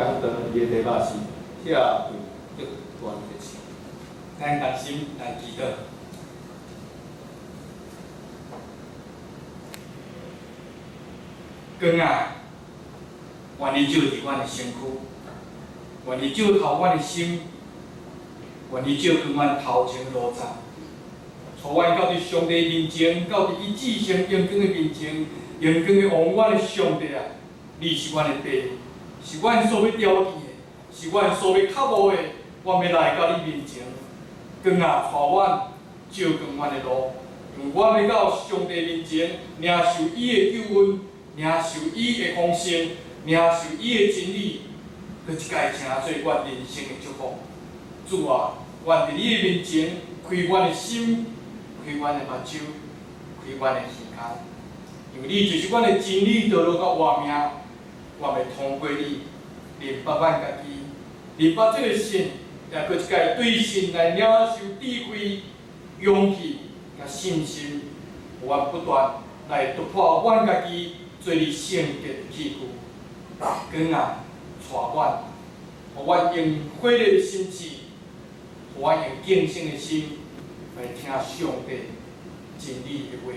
讲到伊的题目是下对得断的情。咱同心来祈祷。光啊，愿你照伫阮的身躯，愿你照透阮的心，愿你照光阮头前路窄，带阮到伫上帝面前，到伫伊至圣阳光的面前，阳光的王阮的上帝啊，你是阮的爸，是阮所要朝见的，是阮所要渴慕的，阮要来到你面前。光啊，带阮照光阮的路，用阮要到上帝面前，领受伊的救恩。领受伊的丰盛，领受伊的真理，搁一届成做阮人生的祝福。主啊，愿伫你的面前开阮的心，开阮的目睭，开阮的耳孔，因为你就是阮的真理道路甲活命，我要通过你，明白阮家己，明白这个神，也搁一届对神来领受智慧、勇气甲信心，互阮不断来突破阮家己。做你圣洁的器具，光啊，带阮，互阮用火热的心志，互阮用敬虔的心来听上帝真理的话。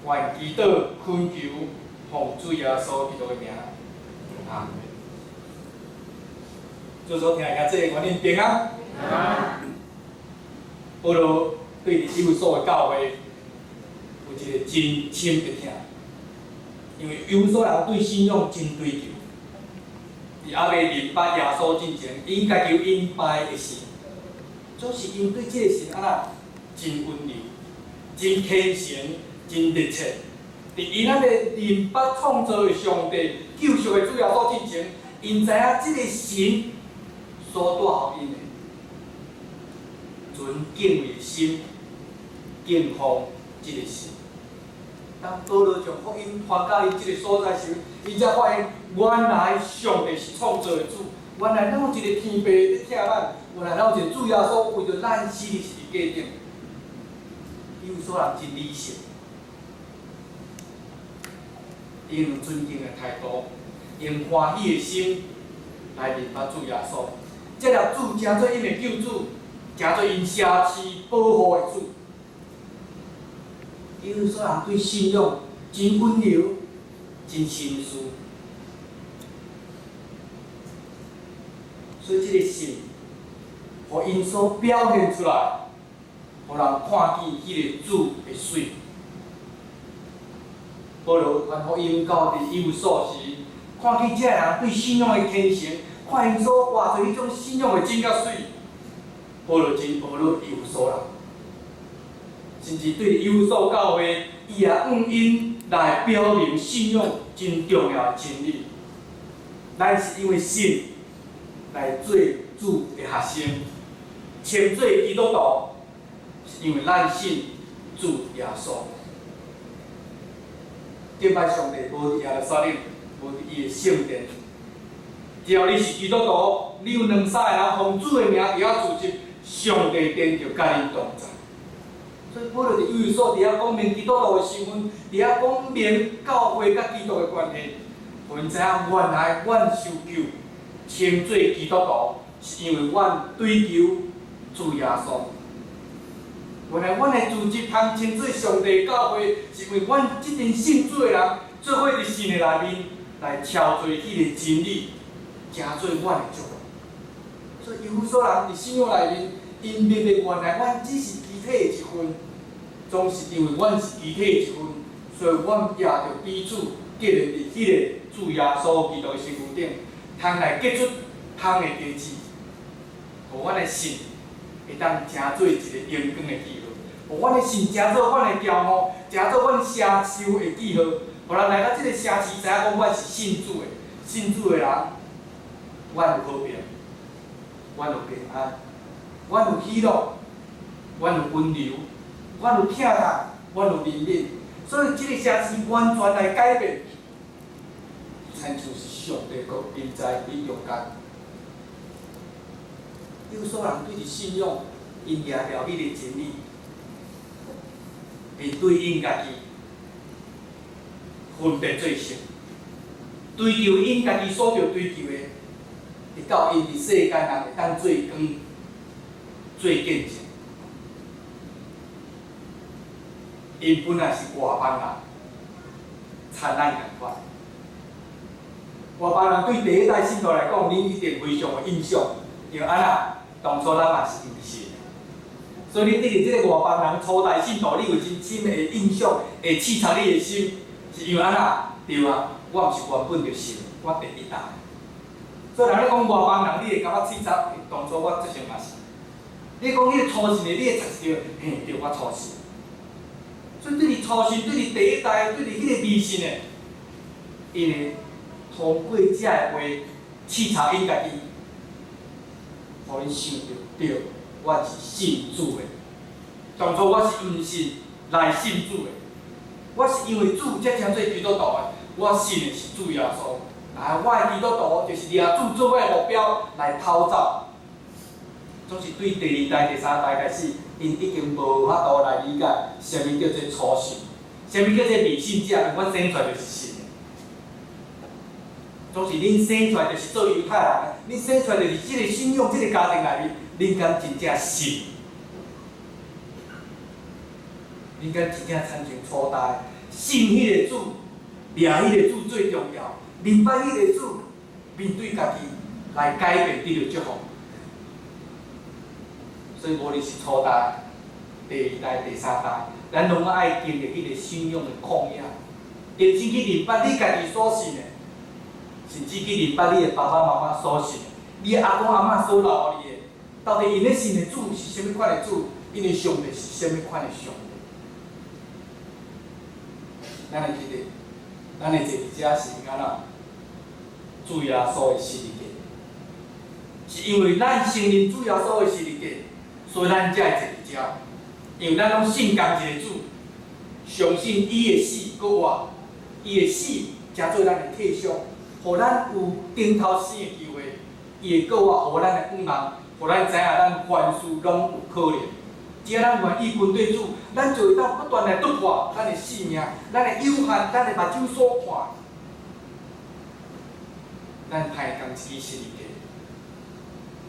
愿祈祷恳求，奉主耶稣基督的名，阿门。主所听下这愿恁平安。保罗对伫以弗所的教会有一个真深的听。因为有所人对信仰真追求，伫还未明白耶稣之前，因家己有因拜的神，总是因对这个神安那真温柔、真虔诚、真热切。伫因仔个明白创造的上帝、救赎的主耶稣之前，因知影这个神所带予因的，存敬畏的心，敬奉这个神。当保罗将福音传到伊即个所在时，伊才发现原来上帝是创造的主，原来咱有一个天父咧疼咱，原来咱有一个主耶稣为着咱死伫十字架顶。有所人真理性，因用尊敬的态度，用欢喜的心来明白主耶稣，接纳主成做因的救主，成做因奢侈保护的主。有所人对信仰真温柔、真心思，所以这个神，互因所表现出来，互人看见迄个主的水。保罗传福音到伫以弗所时，看见这人对信仰的虔诚，看因所活出迄种信仰的真甲水，保罗真学了以弗所人。甚至对以弗所教会，伊也用因来表明信仰真重要的真理。咱是因为信来做主的学生，称做基督徒，是因为咱信主耶稣。敬拜上帝无伫耶路撒冷，无伫伊的圣殿。只要你是基督徒，你有两三个人奉主的名伫遐组织，上帝便就甲你同在。所以保罗伫以弗所伫遐讲明基督徒的身份，伫遐讲明教会甲基督的关系，互因知影原来阮受救，称做基督徒，是因为阮追求主耶稣。原来阮的组织通称做上帝教会，是因为阮即群信主的人，做伙伫神的内面来超做迄个真理，成做阮的祝福。所以以弗所人伫信仰内面，因明白原来阮只是肢体的一份，总是因为阮是肢体的一份，所以阮也着彼此结连伫迄个主耶稣基督的身躯顶，通来结出通的果子，互阮的信会当成做一个阳光的记号，互阮的信成做阮的骄傲，成做阮奢求的记号，互人来到即个城市，知影讲阮是信主的，信主的人，阮有和平，阮有平安，阮有喜乐，阮有温柔，阮有疼爱，阮有怜悯，所以即个城市完全来改变，亲像是上帝国临在你中间。有所人对着信仰，因掠了迄个真理，会对因家己分别做成，追求因家己所着追求的，会到因伫世间人会当做光、做见证。因本来是外邦人，参咱共款。外邦人对第一代信徒来讲，恁一定非常有印象，因为安那当初咱嘛是毋信的，所以你对着这个外邦人初代信徒，你有真深的印象，会刺插你的心，是因为安那对啊？我毋是原本就信，我第一代。所以人咧讲外邦人，你会感觉刺插？当初我之前嘛是。你讲迄个初信的，你会察觉到，嘿，对，我初信。所以对你初信，对你第一代，对你迄个微信的，因为通过这个话，刺插因家己，互因想着，对，我是信主的。当初我是毋信来信主的，我是因为主才称做基督徒的。我信的是主耶稣，我的基督徒就是抓主做我的目标来跑走。总是对第二代、第三代开始，因已经无法度来理解啥物叫做初信，啥物叫做未信者，因为我生出来就是信的。总是恁生出来就是做犹太人，恁生出来就是即个信仰、即个家庭内面，恁敢真正信？恁敢真正参像初代，信迄个主，掠迄个主最重要，明白迄个主，面对家己来改变，得到祝福。所以无论是初代、第二代、第三代，咱拢爱经历迄个信仰的旷野，认真去明白你家己所信的，甚至去明白你的爸爸妈妈所信的，你的阿公阿嬷所留予你的，到底因咧信的主是啥物款的主？因的上帝是啥物款的上帝？咱会记得，咱的坐伫遮是安怎？主耶稣的实力，是因为咱承认主耶稣的实力。所以咱才会坐伫遮，因为咱拢信同一个主，相信伊会死，搁活，伊会死，才做咱的退休，互咱有顶头生的机会，伊会搁活，互咱的盼望，互咱知影咱凡事拢有可能。只要咱愿意跟对主，咱就会当不断来突破咱的性命，咱的有限，咱的目睭所看，咱太共一支实力的，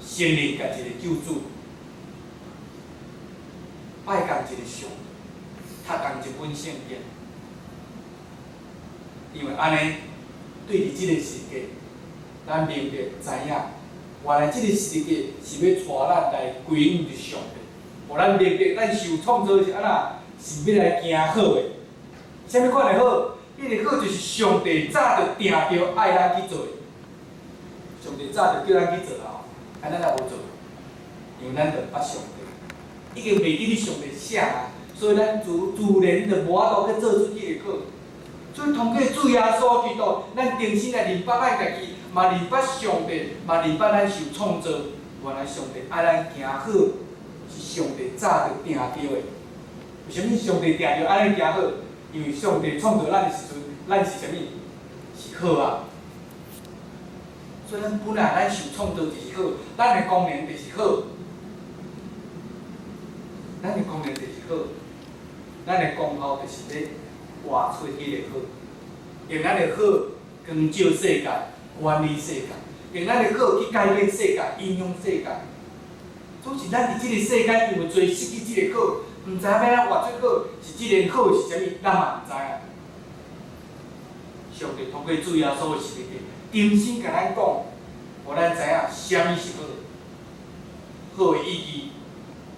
承认家己的救主。爱共一个上，读共一本圣经，因为安尼对伫即个世界，咱明白知影，原来即个世界是要带咱来归向着上帝。互咱明白，咱受创造是安怎，是要来行好的。啥物款的好？迄个好就是上帝早就定着爱咱去做的。上帝早就叫咱去做啊，咱也无做，因为咱着捌上帝。已经袂记你上帝写啊，所以咱自然就无法度去做出即个好。所以通过主耶稣基督，咱重新来认捌咱家己，嘛认捌上帝，嘛认捌咱受创造。原来上帝爱咱行好，是上帝早就定着的。为什么上帝定着爱咱行好？因为上帝创造咱的时阵，咱是啥物？是好啊。所以咱本来咱受创造就是好，咱的功能就是好。咱的功能就是好，咱的功效就是咧活出迄个好，用咱的好光照世界，管理世界，用咱的好去改变世界，影响世界。总是咱伫即个世间，因为做失去即个好，毋知影要怎活出好，是即个好是啥物，咱嘛毋知影。上帝通过主耶稣的实力，重新甲咱讲，互咱知影啥物是好，好的意义，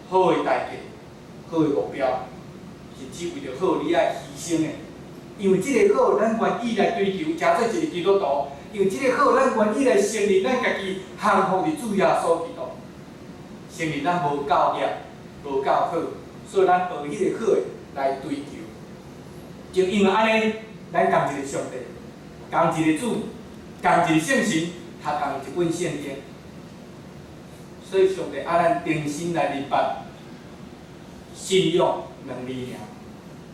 好的代价。好的目标，甚至为着好，你爱牺牲的。因为即个好，咱愿意来追求，诚做一个基督徒。因为即个好，咱愿意来承认咱家己降服伫主耶稣基督，承认咱无够业，无够好，所以咱学迄个好的来追求。就因为安尼，咱共一个上帝，共一个主，共一个圣神，读共一本圣经。所以上帝爱咱重新来明白。信仰两字尔，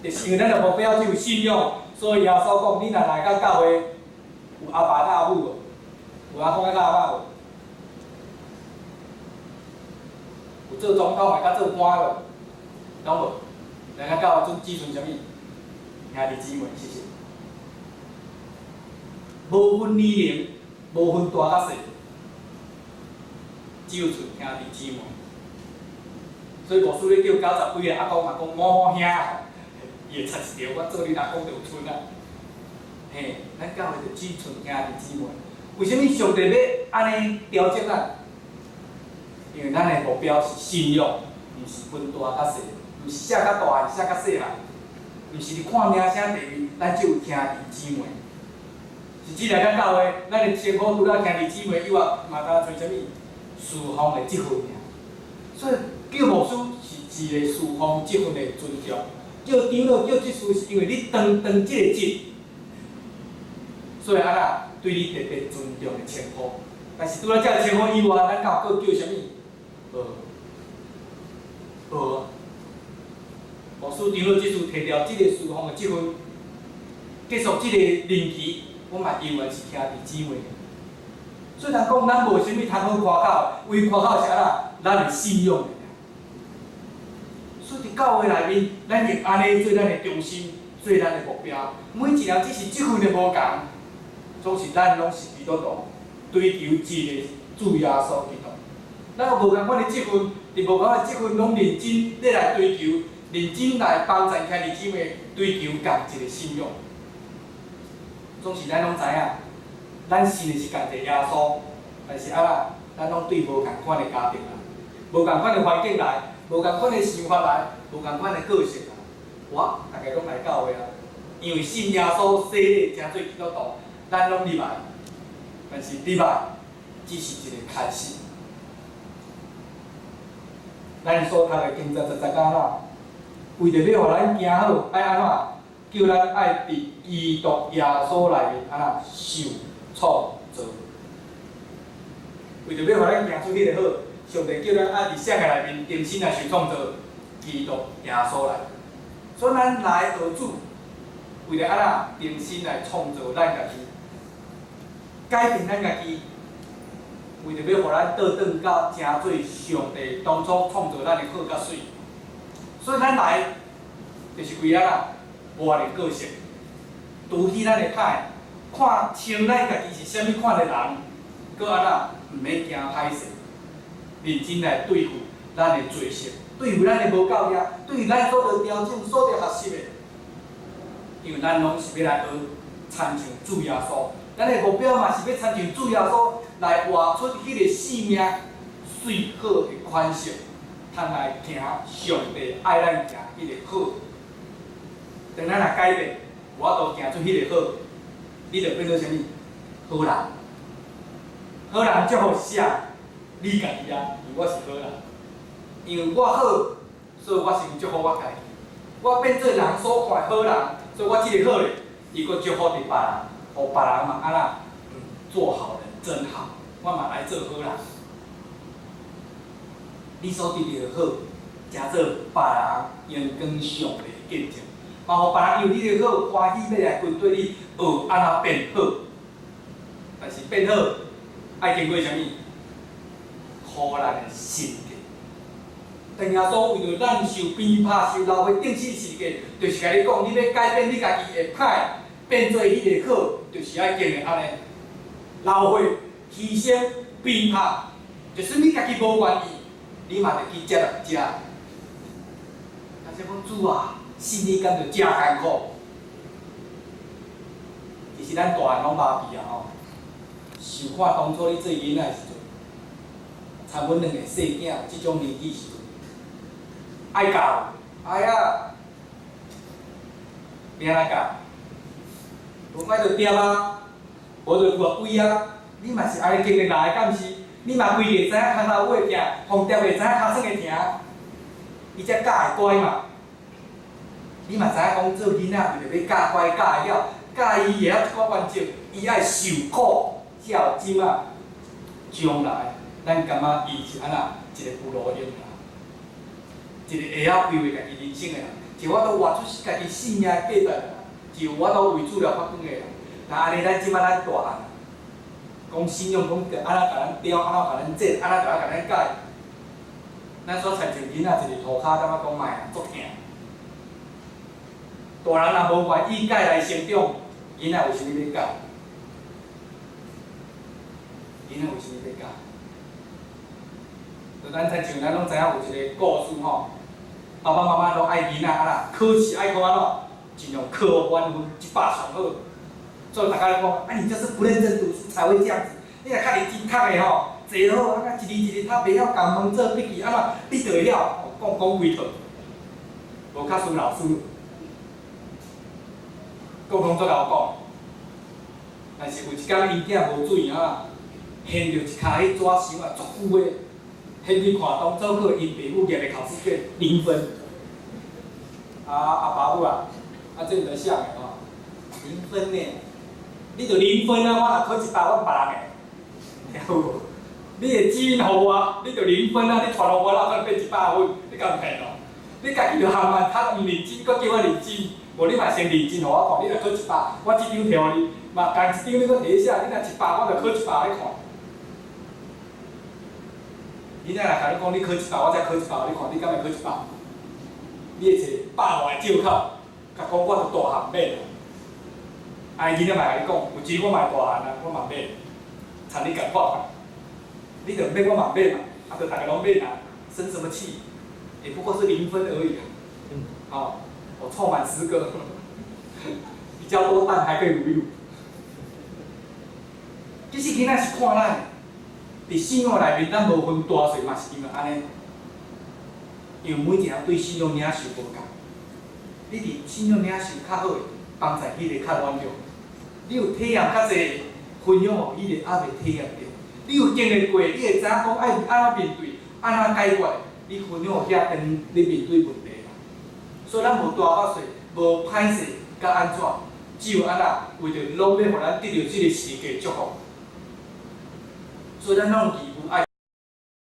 就是因为咱的目标只有信仰，所以耶稣讲：你若来到教会，有阿爸甲阿母无？有阿公甲阿嬷无？有做总统诶，甲做官无？拢无。来到教会只存啥物？兄弟姊妹，谢谢。无分年龄，无分大甲细，只有剩兄弟姊妹。所以无输咧叫90几个阿公嘛讲某某兄，伊会插一条，我做恁阿公就有村啊。嘿，咱教会就只剩兄弟姊妹。为什么上帝要安尼调整咱？因为咱的目标是信仰，毋是分大甲细，毋是写较大，写较细汉，毋是你看名声第一，咱就有兄弟姊妹。是只来咱教会，咱的生活除了兄弟姊妹以外，嘛敢找啥物？侍奉的积分尔。所以叫牧师是一个侍奉积分的尊重，叫长老叫祭司是因为你当即个职，所以安那对你特别尊重的称呼。但是除了这个称呼以外，咱教佫叫啥物？牧师、长老、祭司摕掉即个侍奉的积分，结束即个任期，我嘛永远是兄弟姊妹。所以人讲咱无啥物通好夸口，唯夸口是安那，咱的信仰。所以伫教会内面，咱会安尼做咱的中心，做咱的目标。每一人只是积分的无共，总是咱拢是基督徒，追求一个主耶稣基督。咱有无共款的积分，伫无共款的积分，拢认真咧来追求，认真来帮助兄弟姊妹追求共一个信仰。总是咱拢知影，咱信的是共一个耶稣，但是咱拢对无共款的家庭来，无共款的环境来。无共款的想法来，无共款的个性来，大家拢来教会啊。因为信耶稣、洗礼、成做基督徒，咱拢入来。但是入来只是一个开始。咱所读的经节10讲啦，为着要互咱行好，爱安怎？叫咱爱伫基督耶稣内面安怎受创造。为着要互咱行出迄个好。上帝叫咱爱伫圣经内面重新来受创造基督耶稣来，所以咱来学主，为了安怎重新来创造咱家己，改变咱家己，为着要互咱倒转到正做上帝当初创造咱的好甲水，所以咱来就是为安怎活的个性，除去咱的歹，看清咱家己是啥物款的人，搁安怎毋免惊歹势。认真来对付咱的罪性，对付咱的无教业，对付咱所着调整、所着学习的，因为咱拢是要来学参像主耶稣，咱的目标嘛是要参像主耶稣来活出迄个生命最好的款式，通来行上帝爱咱行迄个好。当咱若改变，我都行出迄个好，你就变做啥物？好人，好人足好写。你家己啊，因为我是好人，因为我好，所以我是祝福我家己。我变做人所看的好人，所以我即个好咧，伊阁祝福伫别人，互别人嘛安那，做好人真好，我嘛来做好人。你所得到的好，诚做别人阳光上的见证，嘛互别人因为你的好欢喜要来跟对你学安怎变好。但是变好，爱经过啥物？苦难的心境，但耶稣为着咱受鞭拍、受流血、定死事件，就是甲你讲，你要改变你家己的歹，变做迄个好，就是爱经历安尼，流血、牺牲、鞭拍，就算你家己无愿意，你嘛得去接来食。但是讲主啊，信你敢着真艰苦。其实咱大汉拢麻痹啊吼，想看当初你做囡仔时阵。参阮两个细囝即种年纪时阵，爱教，哎呀，要安怎教？无爱着点啊，无着偌贵啊，你嘛是爱经历来的，敢是？你嘛规个知影骹头尾行，风跌会知影骹算会停，伊才教会乖嘛。你嘛知影讲做囡仔为着要教乖，教会了，教伊会晓一个原则，伊爱受苦，才有即仔将来。咱感觉伊是安那一个不路用啦，一个会晓规划家己人生的人，一个我都活出家己生命的价值的人，一个我都为主了发光的人。那安尼，咱即摆咱大汉，讲信仰，讲着安怎甲咱雕，安怎甲咱做，安怎甲咱改，咱所亲像囡仔一个涂骹，感觉讲卖啊，足疼。大人若无愿意改来成长，囡仔为虾米要改？囡仔为虾米要改？就咱亲像咱拢知影有一个故事吼，爸爸妈妈拢爱囡仔啊啦，考试爱考安怎，尽量考满分100上好。所以大家讲，啊你就是不认真读书才会这样子。你若较认真读的吼，坐好，啊，一字一字读，袂晓共门做笔记，啊嘛，你就会晓讲几套，无较顺老师。各工作甲我讲，但是有一天伊囝无注意啊，掀着一骹迄纸箱啊，足久的，掀去看当做课因爸母验的考试卷0分。阿爸母啊，这毋得想的吼，0分呢？你着0分啊，我若考100，我别人的，听有无？你的基因互我，你着0分啊，你传互我，哪可能变100分？你敢骗哦？你家己着含慢读，毋认真，搁叫我认真，无你嘛先认真互我看，你若考100，我即张条你，嘛同一张你搁摕下，你若100，我着考100你看。囡仔若甲你讲你考100，我才考100，你看你敢会考100？你会找100外借口，甲讲我着大汉免啦。啊，囡仔嘛甲你讲，有钱我嘛会大汉啊，我嘛免，参你共款。你着免我嘛免嘛，啊，着大家拢免啊，生什么气？也不过是0分而已啊。好，我凑满10个，比较多蛋还可以卤一卤。其实囡仔是看咱，伫信用内面咱无分大细嘛是因为安尼，因为每一个人对信用领受无共。你伫信用领受较好诶，放在迄个较软弱；你有体验较济，分享互迄个还未体验着。你有经历过，你会知影讲爱安怎面对，安怎解决，你分享互遐跟你面对问题啦。所以咱无大把势，无歹势，甲安怎？只有安那，为着拢要互咱得到即个世界祝福。所以咱拢义务爱